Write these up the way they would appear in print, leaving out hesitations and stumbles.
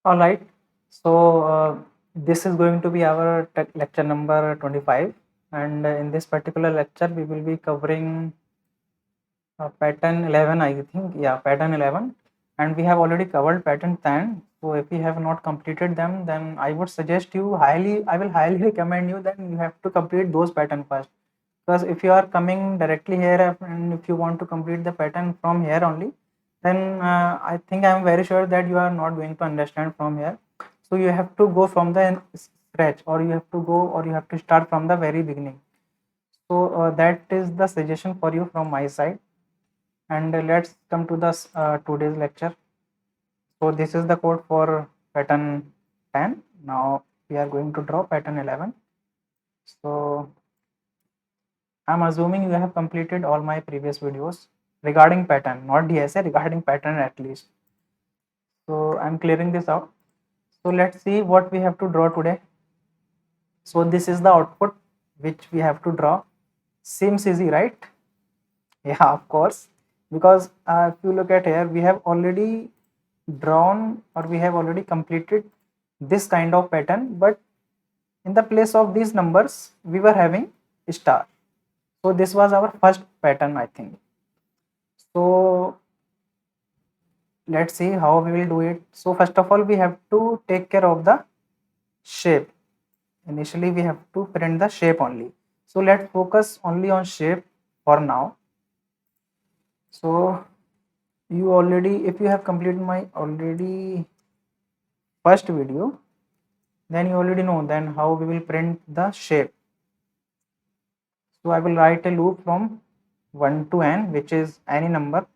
All right. So this is going to be our lecture number 25, and in this particular lecture we will be covering pattern 11, I think. Yeah, pattern 11, and we have already covered pattern 10. So if you have not completed them, then I would suggest you I will highly recommend you that you have to complete those pattern first, because if you are coming directly here and if you want to complete the pattern from here only, then I think I am very sure that you are not going to understand from here. So you have to go from the scratch, or you have to go, or you have to start from the very beginning. So that is the suggestion for you from my side. And let's come to the today's lecture. So this is the code for pattern 10. Now we are going to draw pattern 11. So I'm assuming you have completed all my previous videos regarding pattern, not DSA, regarding pattern at least. So I'm clearing this out. So let's see what we have to draw today. So this is the output which we have to draw. Seems easy, right? Yeah, of course. Because if you look at here, we have already drawn, or we have already completed this kind of pattern, but in the place of these numbers we were having star. So this was our first pattern, I think. So let's see how we will do it. So first of all, we have to take care of the shape. Initially we have to print the shape only. So let's focus only on shape for now. So you already, if you have completed my already first video, then you already know then how we will print the shape. So I will write a loop from 1 to n, which is any number,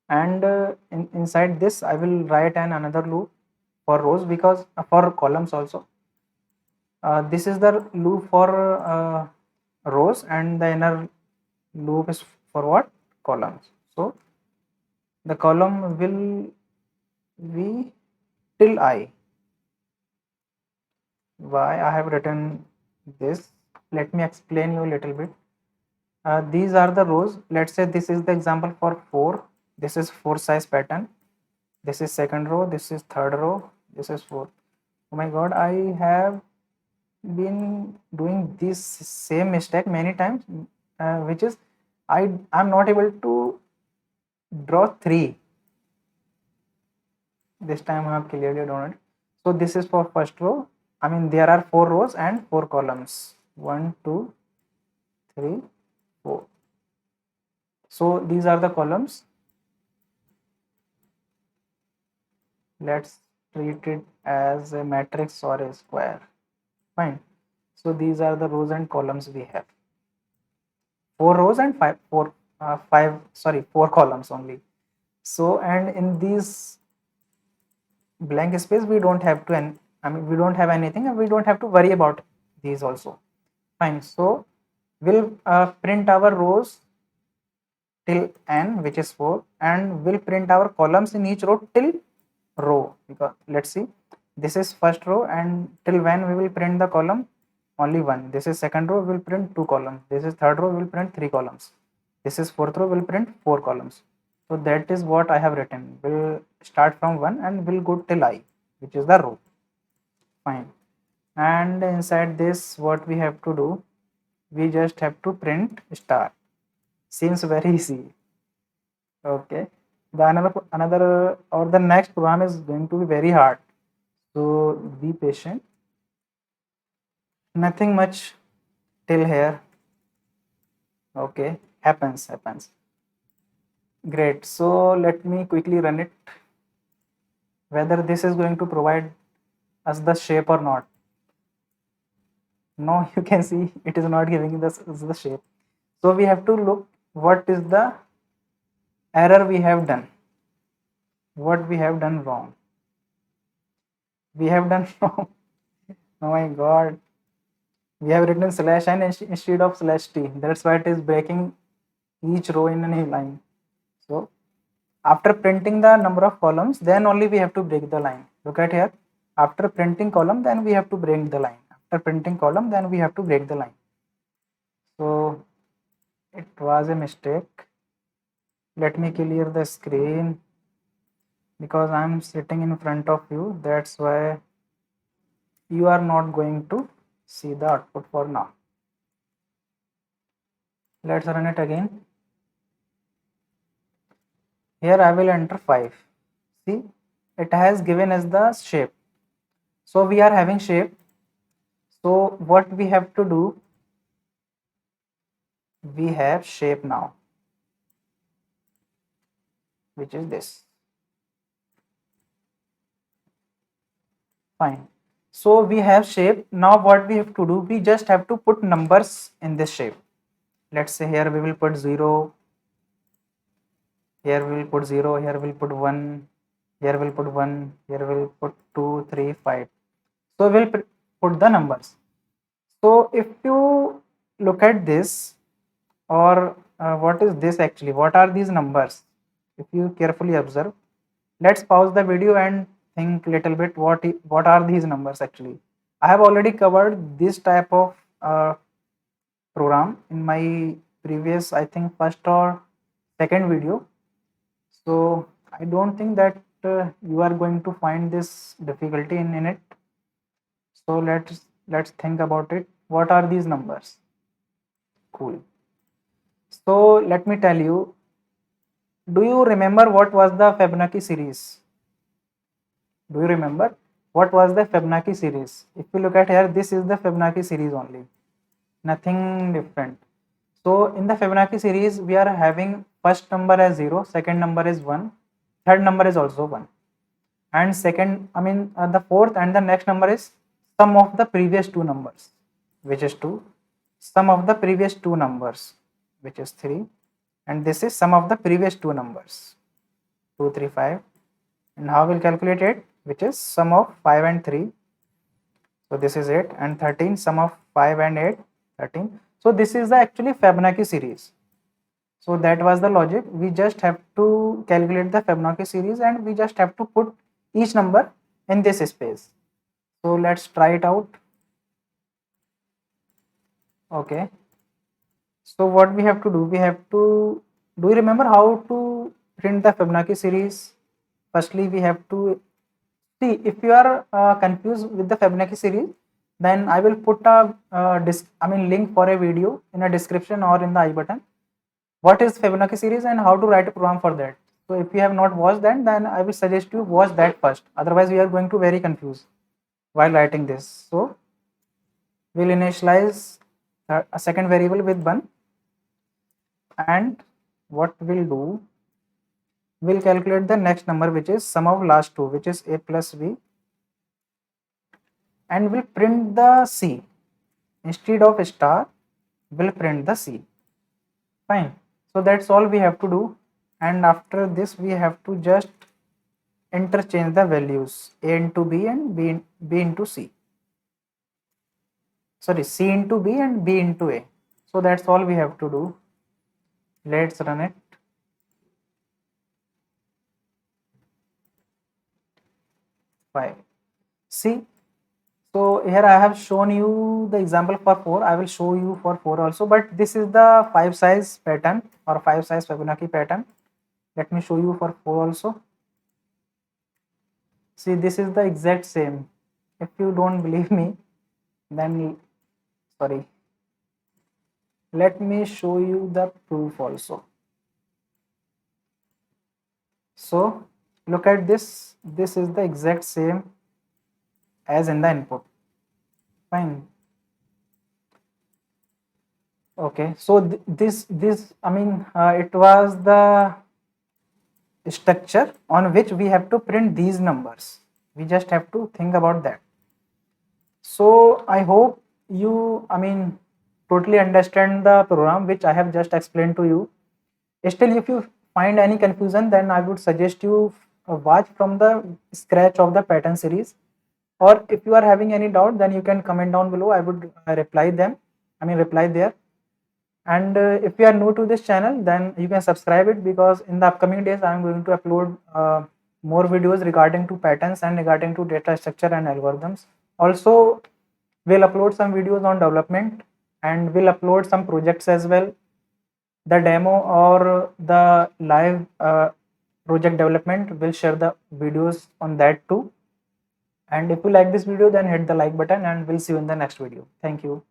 and inside this I will write another loop for rows, because for columns also. This is the loop for rows, and the inner loop is for what? Columns. So the column will be till I. Why I have written this, let me explain you a little bit. These are the rows. Let's say this is the example for 4. This is 4 size pattern. This is second row, this is third row, this is fourth. Oh my god, I have been doing this same mistake many times, which is I'm not able to draw 3. This time I have clearly drawn it. So this is for first row. I mean, there are 4 rows and 4 columns. 1, 2, 3, 4. So these are the columns. Let's treat it as a matrix or a square. Fine. So these are the rows and columns we have. 4 rows and 4 columns only. So, and in these blank space we don't have to, I mean, we don't have anything, and we don't have to worry about these also. Fine. So we'll print our rows till n, which is 4, and we'll print our columns in each row till row, because let's see, this is first row, and till when we will print the column? Only 1. This is second row, we'll print 2 columns. This is third row, we'll print 3 columns. This is fourth row, we'll print 4 columns. So that is what I have written. We'll start from 1 and we'll go till I, which is the row. Fine. And inside this, what we have to do, we just have to print star. Seems very easy. Okay. The another or the next program is going to be very hard. So be patient. Nothing much till here. Okay. Happens. Great. So let me quickly run it. Whether this is going to provide us the shape or not. No, you can see it is not giving us the shape. So we have to look what is the error we have done. What we have done wrong. We have done wrong. Oh my god. We have written slash n instead of slash t. That's why it is breaking each row in a line. So after printing the number of columns, then only we have to break the line. Look at here. After printing column, then we have to break the line. After printing column, then we have to break the line. So it was a mistake. Let me clear the screen, because I'm sitting in front of you, that's why you are not going to see the output for now. Let's run it again. Here I will enter 5. See, it has given us the shape. So we are having shape. So what we have to do, we have shape now, which is this. Fine. So we have shape. Now what we have to do, we just have to put numbers in this shape. Let's say here we will put 0, here we will put 0, here we will put 1, here we will put 1, here we will put 2, 3, 5. So we'll put the numbers. So if you look at this, or what is this actually, what are these numbers? If you carefully observe, let's pause the video and think little bit what are these numbers actually. I have already covered this type of program in my previous, I think, first or second video. So I don't think that you are going to find this difficulty in it. So let's think about it. What are these numbers? Cool. So let me tell you, do you remember what was the Fibonacci series? Do you remember what was the Fibonacci series? If you look at here, this is the Fibonacci series only, nothing different. So in the Fibonacci series, we are having first number as 0, second number is 1, third number is also 1, and the fourth and the next number is sum of the previous two numbers, which is 2, sum of the previous two numbers, which is 3, and this is sum of the previous two numbers, 2, 3, 5. And how we'll calculate it, which is sum of 5 and 3, so this is 8, and 13, sum of 5 and 8, 13. So this is the actually Fibonacci series. So that was the logic. We just have to calculate the Fibonacci series and we just have to put each number in this space. So let's try it out. Okay, so what we have to do, do you remember how to print the Fibonacci series? Firstly, we have to see, if you are confused with the Fibonacci series, then I will put a link for a video in a description or in the I button. What is Fibonacci series and how to write a program for that. So if you have not watched that, then I will suggest you watch that first. Otherwise, we are going to very confused while writing this. So we'll initialize a second variable with 1, and what we'll do, we'll calculate the next number, which is sum of last two, which is a plus b, and we'll print the c. Instead of star, we'll print the c. Fine. So that's all we have to do, and after this we have to just interchange the values a into b and b into c. Sorry, c into b and b into a. So that's all we have to do. Let's run it. Fine. See, so here I have shown you the example for 4. I will show you for 4 also, but this is the 5 size pattern or 5 size Fibonacci pattern. Let me show you for 4 also. See, this is the exact same. If you don't believe me, then sorry, let me show you the proof also. So look at this, this is the exact same as in the input. Fine. Okay, so this it was the structure on which we have to print these numbers. We just have to think about that. So I hope you totally understand the program which I have just explained to you. Still, if you find any confusion, then I would suggest you watch from the scratch of the pattern series, or if you are having any doubt, then you can comment down below. I would reply there. And if you are new to this channel, then you can subscribe it, because in the upcoming days I am going to upload more videos regarding to patterns and regarding to data structure and algorithms. Also, we'll upload some videos on development, and we'll upload some projects as well. The demo or the live project development, we'll share the videos on that too. And if you like this video, then hit the like button, and we'll see you in the next video. Thank you.